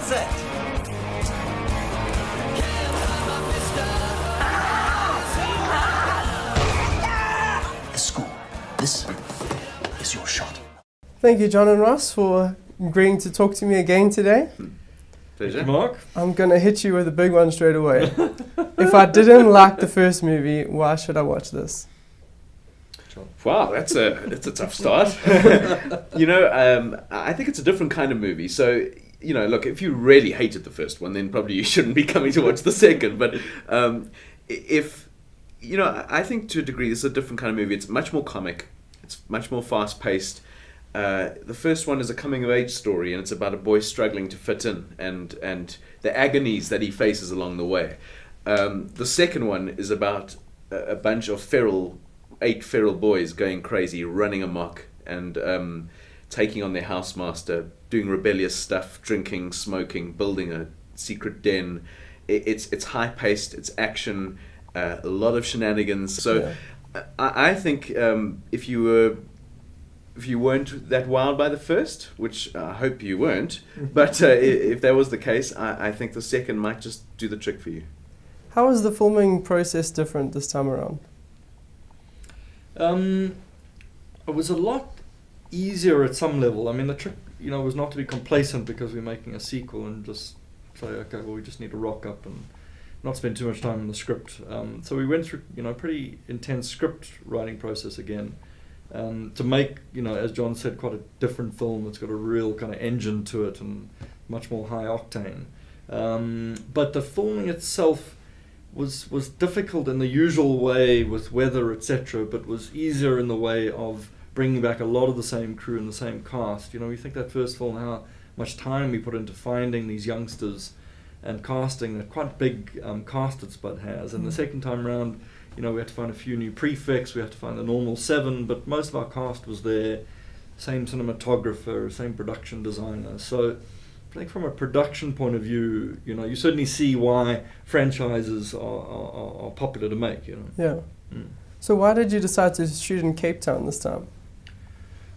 closet. The school. This is your shot. Thank you, John and Ross, for agreeing to talk to me again today. Pleasure. Mark? I'm going to hit you with a big one straight away. If I didn't like the first movie, why should I watch this? Wow, that's a tough start. I think it's a different kind of movie. So, look, if you really hated the first one, then probably you shouldn't be coming to watch the second. But I think to a degree this is a different kind of movie. It's much more comic. It's much more fast-paced. The first one is a coming-of-age story, and it's about a boy struggling to fit in and the agonies that he faces along the way. The second one is about a bunch of 8 feral boys going crazy, running amok, and taking on their housemaster, doing rebellious stuff, drinking, smoking, building a secret den. It's high-paced, it's action, a lot of shenanigans. So yeah. I think if you weren't that wild by the first, which I hope you weren't, but if that was the case, I think the second might just do the trick for you. How was the filming process different this time around? It was a lot easier at some level. I mean, the trick, was not to be complacent because we're making a sequel and just say, okay, well, we just need to rock up and not spend too much time on the script. So we went through, pretty intense script writing process again. To make, as John said, quite a different film. It's got a real kind of engine to it and much more high octane. But the filming itself was difficult in the usual way with weather, etc., but was easier in the way of bringing back a lot of the same crew and the same cast. We think that first film, how much time we put into finding these youngsters and casting that quite big cast that Spud has. And the second time round, we had to find a few new prefix, we had to find the normal 7, but most of our cast was there, same cinematographer, same production designer. So I think from a production point of view, you certainly see why franchises are popular to make, Yeah. So why did you decide to shoot in Cape Town this time?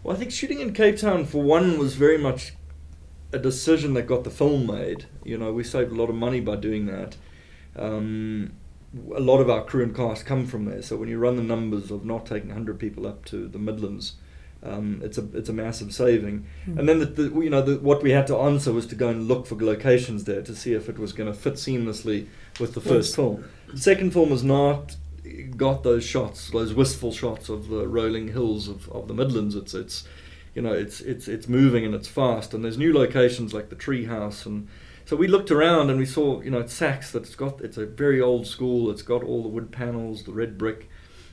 Well, I think shooting in Cape Town, for one, was very much a decision that got the film made. We saved a lot of money by doing that. A lot of our crew and cast come from there, so when you run the numbers of not taking 100 people up to the Midlands, it's a massive saving. And then what we had to answer was to go and look for locations there to see if it was going to fit seamlessly with the first film. The second film has not got those shots, those wistful shots of the rolling hills of the Midlands. It's moving and it's fast, and there's new locations like the tree house. And so we looked around and we saw, at Saks, it's a very old school. It's got all the wood panels, the red brick,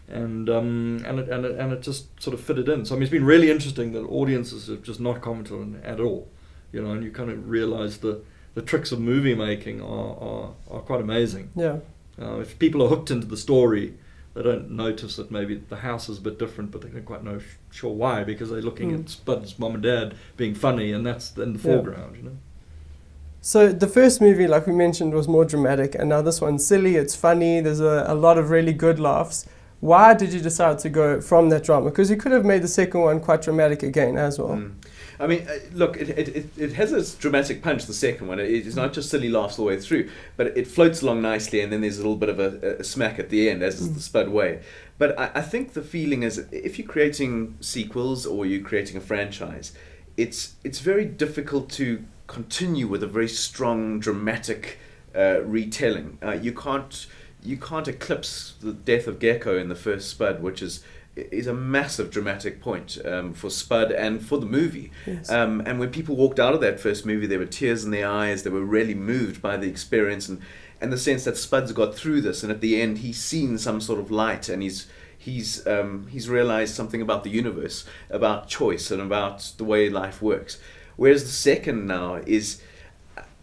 and it just sort of fitted in. So I mean, it's been really interesting that audiences have just not commented on it at all, and you kind of realise the tricks of movie making are quite amazing. Yeah. If people are hooked into the story, they don't notice that maybe the house is a bit different, but they don't quite know sure why, because they're looking at Spud's mum and dad being funny, and that's in the foreground, So the first movie, like we mentioned, was more dramatic, and now this one's silly, it's funny, there's a lot of really good laughs. Why did you decide to go from that drama? Because you could have made the second one quite dramatic again as well. I mean, look, it has its dramatic punch, the second one. It's not just silly laughs all the way through, but it floats along nicely, and then there's a little bit of a smack at the end, as is the Spud way. But I think the feeling is, if you're creating sequels or you're creating a franchise, it's very difficult to continue with a very strong, dramatic retelling. You can't eclipse the death of Gecko in the first Spud, which is a massive dramatic point for Spud and for the movie. Yes. And when people walked out of that first movie, there were tears in their eyes. They were really moved by the experience and the sense that Spud's got through this, and at the end he's seen some sort of light, and he's realized something about the universe, about choice, and about the way life works. Whereas the second now is,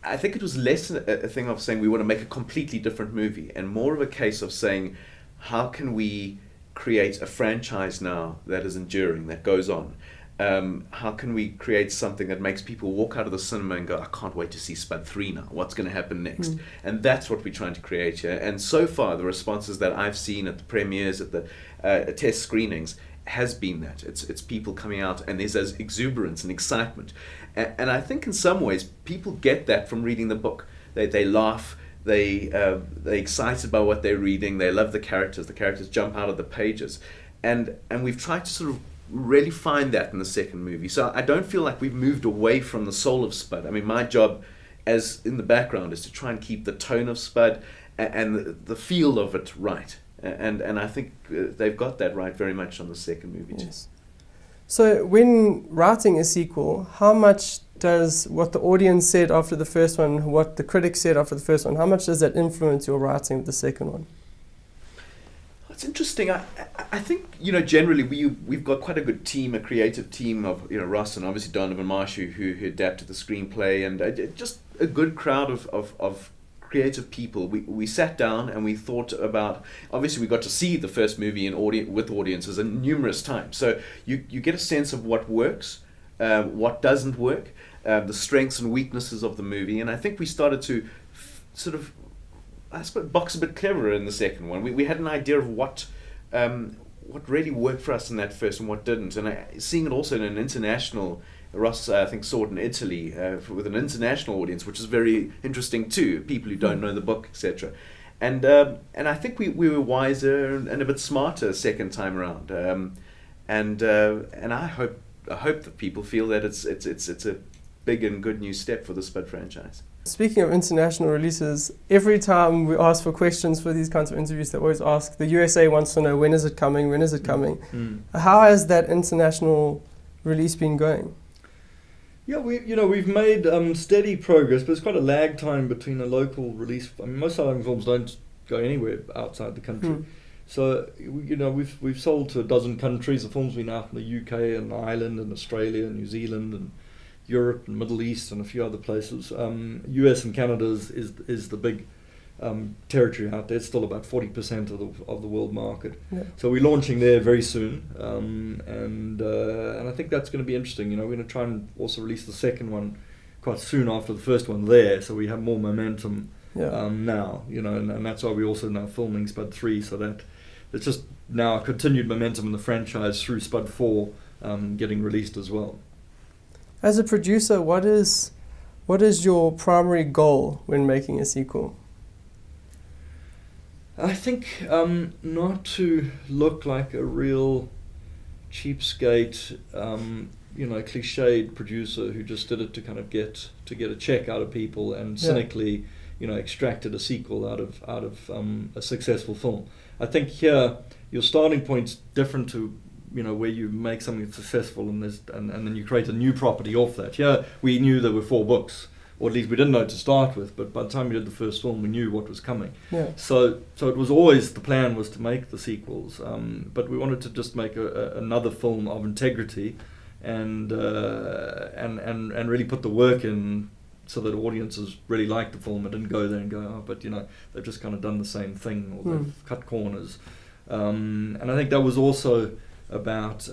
I think it was less a thing of saying we want to make a completely different movie, and more of a case of saying, how can we create a franchise now that is enduring, that goes on? How can we create something that makes people walk out of the cinema and go, I can't wait to see Spud 3 now, what's going to happen next? And that's what we're trying to create here. And so far, the responses that I've seen at the premieres, at the test screenings, has been that. It's people coming out, and there's those exuberance and excitement. And I think in some ways people get that from reading the book. They laugh, they're excited by what they're reading, they love the characters jump out of the pages. And we've tried to sort of really find that in the second movie. So I don't feel like we've moved away from the soul of Spud. I mean, my job as in the background is to try and keep the tone of Spud and the feel of it right. And I think they've got that right very much on the second movie too. Yes. So when writing a sequel, how much does what the audience said after the first one, what the critics said after the first one, how much does that influence your writing of the second one? It's interesting. I think, you know, generally we've got quite a good team, a creative team of, you know, Ross and obviously Donovan Marsh who adapted the screenplay, and just a good crowd of creative people. We sat down and we thought about, obviously we got to see the first movie with audiences numerous times, so you get a sense of what works, what doesn't work, the strengths and weaknesses of the movie, and I think we started to sort of, I suppose, box a bit cleverer in the second one. We had an idea of what really worked for us in that first and what didn't, and seeing it also in an international, Ross I think saw it in Italy with an international audience, which is very interesting too, people who don't know the book, etc. And I think we were wiser and a bit smarter second time around, and I hope that people feel that it's a big and good new step for the Spud franchise. Speaking of international releases, every time we ask for questions for these kinds of interviews, they always ask, the USA wants to know, when is it coming, when is it coming? How has that international release been going? Yeah, we've made steady progress, but it's quite a lag time between a local release. I mean, most South African films don't go anywhere outside the country. So, we've sold to a dozen countries. The film's been out in the UK and Ireland and Australia and New Zealand and Europe and Middle East and a few other places. US and Canada is the big territory out there. It's still about 40% of the world market. Yeah. So we're launching there very soon, and I think that's going to be interesting. We're going to try and also release the second one quite soon after the first one there, so we have more momentum now. And that's why we're also now filming Spud 3, so that it's just now a continued momentum in the franchise through Spud 4 getting released as well. As a producer, what is your primary goal when making a sequel? I think not to look like a real cheapskate, cliched producer who just did it to kind of get a check out of people and cynically, extracted a sequel out of a successful film. I think here your starting point's different to where you make something successful and then you create a new property off that. Here we knew there were 4 books. Or at least we didn't know to start with, but by the time we did the first film, we knew what was coming. Yeah. So it was always, the plan was to make the sequels, but we wanted to just make another film of integrity, and really put the work in, so that audiences really liked the film and didn't go there and go, oh, but they've just kind of done the same thing, or they've cut corners, and I think that was also about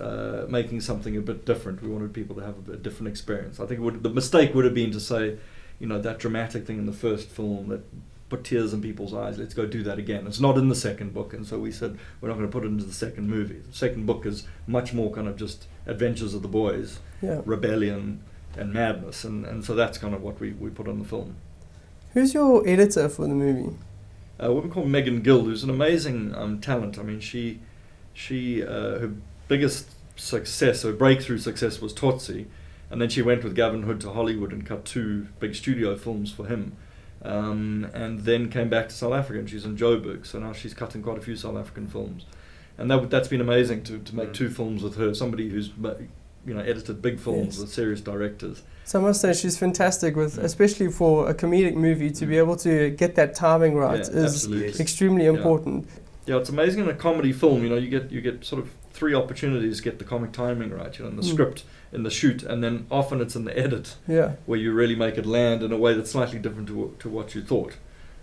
making something a bit different. We wanted people to have a different experience. I think the mistake would have been to say, that dramatic thing in the first film that put tears in people's eyes, let's go do that again. It's not in the second book, and so we said we're not going to put it into the second movie. The second book is much more kind of just adventures of the boys, rebellion and madness, and so that's kind of what we put on the film. Who's your editor for the movie? What we call Megan Gill, who's an amazing talent. I mean, she her biggest success, her breakthrough success, was Tootsie, and then she went with Gavin Hood to Hollywood and cut 2 big studio films for him, and then came back to South Africa, and she's in Joburg, so now she's cutting quite a few South African films, and that's been amazing to make 2 films with her, somebody who's edited big films with serious directors. So I must say she's fantastic with, especially for a comedic movie, to be able to get that timing right is extremely important. Yeah, it's amazing in a comedy film. You get sort of 3 opportunities to get the comic timing right. In the script, in the shoot, and then often it's in the edit, where you really make it land in a way that's slightly different to what you thought.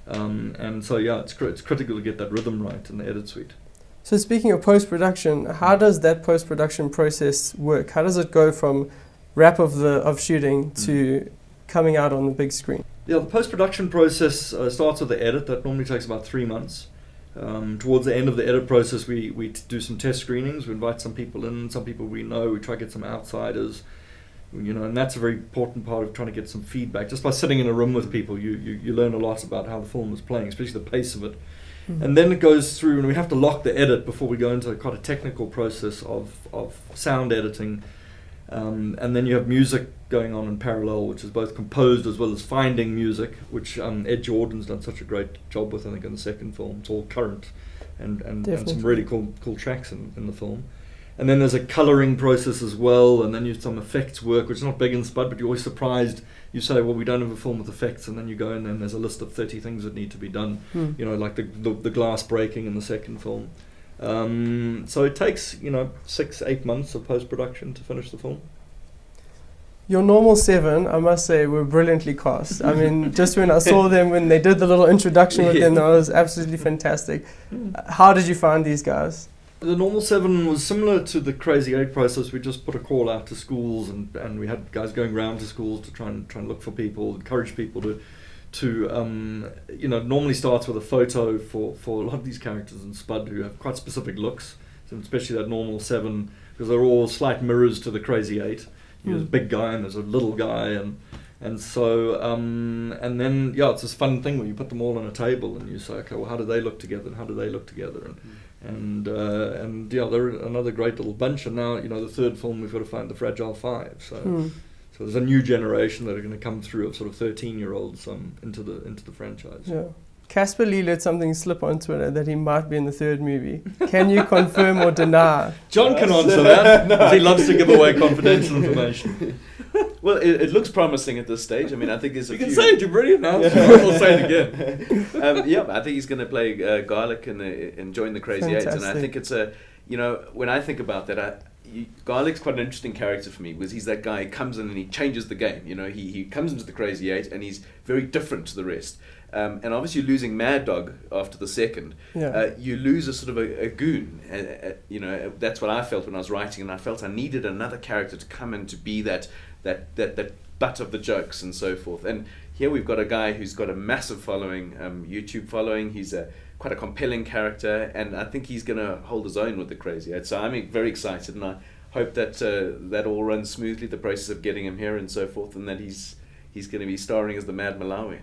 And so it's critical to get that rhythm right in the edit suite. So speaking of post-production, how does that post-production process work? How does it go from wrap of shooting to coming out on the big screen? Yeah, the post-production process starts with the edit. That normally takes about 3 months. Towards the end of the edit process, we do some test screenings. We invite some people in, some people we know. We try to get some outsiders, and that's a very important part of trying to get some feedback. Just by sitting in a room with people, you learn a lot about how the film is playing, especially the pace of it. Mm-hmm. And then it goes through, and we have to lock the edit before we go into quite a technical process of sound editing. And then you have music going on in parallel, which is both composed as well as finding music, which Ed Jordan's done such a great job with, I think, in the second film. It's all current and some really cool tracks in the film. And then there's a colouring process as well, and then you have some effects work, which is not big in Spud, but you're always surprised. You say, well, we don't have a film with effects, and then you go in and there's a list of 30 things that need to be done, like the glass breaking in the second film. So it takes 6-8 months of post-production to finish the film. Your normal 7, I must say, were brilliantly cast. I mean, just when I saw them, when they did the little introduction with them, that was absolutely fantastic. How did you find these guys? The normal 7 was similar to the Crazy 8 process. We just put a call out to schools, and we had guys going around to schools to try and look for people, encourage people to normally starts with a photo for a lot of these characters in Spud who have quite specific looks, so especially that normal 7, because they're all slight mirrors to the Crazy 8. There's a big guy and there's a little guy, and so and then it's this fun thing where you put them all on a table and you say, okay, well, how do they look together and how do they look together, and they're another great little bunch. And now the third film we've got to find the Fragile Five. So there's a new generation that are going to come through of sort of 13-year-olds into the franchise. Yeah. Caspar Lee let something slip on Twitter that he might be in the third movie. Can you confirm or deny? John can answer that. No. He loves to give away confidential information. Well, it looks promising at this stage. I mean, I think there's a few... You can say it, you've already announced it. We'll say it again. I think he's going to play Garlic and join the Crazy Eight. And I think it's when I think about that, Garlic's quite an interesting character for me, because he's that guy who comes in and he changes the game. He comes into the Crazy Eight and he's very different to the rest. And obviously losing Mad Dog after the second, you lose a sort of a goon. That's what I felt when I was writing, and I felt I needed another character to come in to be that butt of the jokes and so forth. And here we've got a guy who's got a massive following, YouTube following. He's quite a compelling character, and I think he's going to hold his own with the Crazy Eight. So I'm very excited, and I hope that that all runs smoothly, the process of getting him here and so forth, and that he's going to be starring as the Mad Malawi.